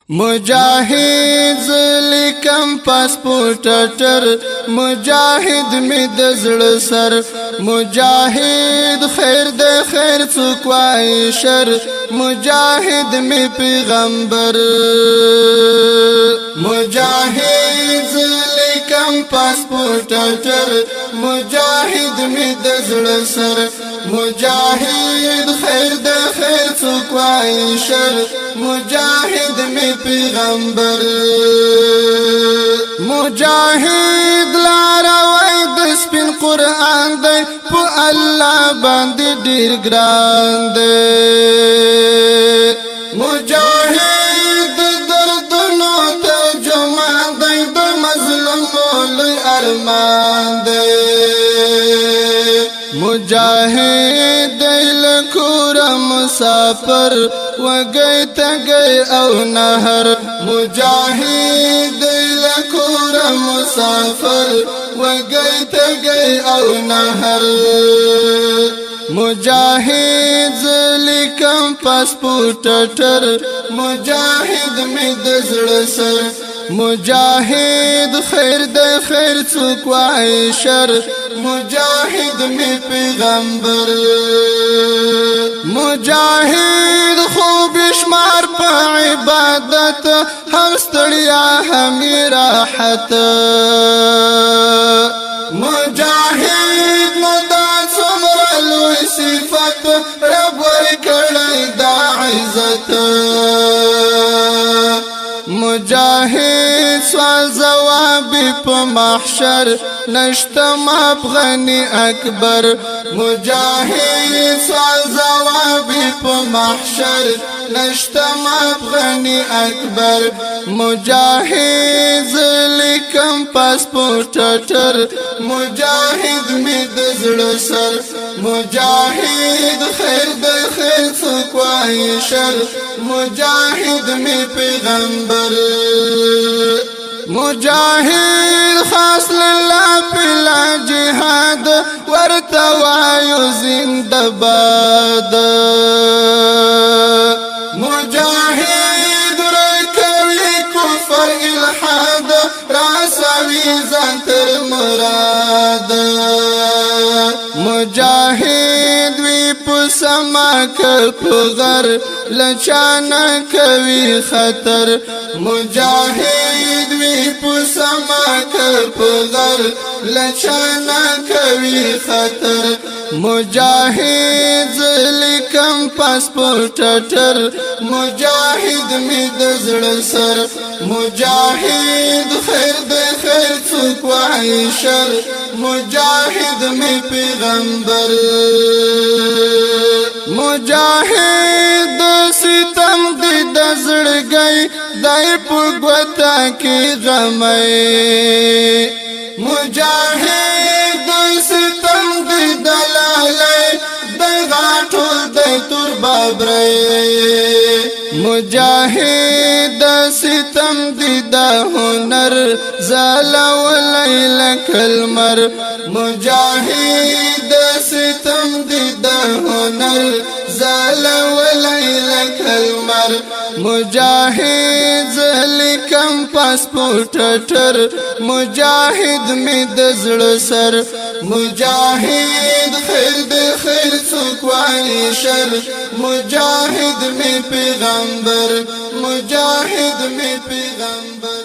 مجاهد لیکم پاسپورت ټر مجاهد می د زړه سر مجاهد خیر د خیر څوک وای شر مجاهد می پیغمبر مجاهد لیکم پاسپورت ټر مجاهد می د زړه سر مجاهد خیر د خیر څوک وای شر مجاهد می پیغمبر مجاهد لارا وای د سپین قران دی په الله باندې ډیر ګران دی مجاهد دردونو ترجمه دی د مظلومو ارمان دی مجاهد لکور مسافر وگئی تگئی او نهر مجاهد لکور مسافر وگئی تگئی او نهر مجاهد لیکم پاسپورت ټر مجاهد می د زړه سر مجاهد خیر د خیر څوک وای شر مجاهد می پیغمبر مجاهد خوب شمار په عبادت هم ستړیا هم راحت مجاهد مدا څومره لوی صفت رب ورکړی دا عزت مجاهد سوال جواب په محشر نشته افغانی اکبر مجاهد سوال جواب په محشر نشته افغانی اکبر مجاهد لیکم پاسپورت ټر مجاهد می د زړه سر مجاهد خیر د خیر څوک وای شر مجاهد می پیغمبر مجاهد خاص لله پلا جهاد ورتوایو زنده باد مجاهد رکوي کفر الحاد راسوي زنتر مراد مجاهد وی پسما کپغر لچانا کوي خطر مجاهد وی پسما کپغر لچانا کوي خطر مجاهد لیکم پاسپورت ټر مجاهد می د زړه سر مجاهد خیر د خیر څوک وای شر مجاهد می پیغمبر مجاهد ستم د زړګي دای په ګوتا کې غمای مجاهد ستم د دلالای د غاټو د تور بابرای مجاهد ستم د هنر زالا ولیل کلمر مجاهد ستم د هنر زالا ولیل کلمر مجاهد لیکم پاسپورت ټر مجاهد می د زړه سر مجاهد خیر د خیر څوک وای شر مجاهد می پیغمبر مجاهد می پیغمبر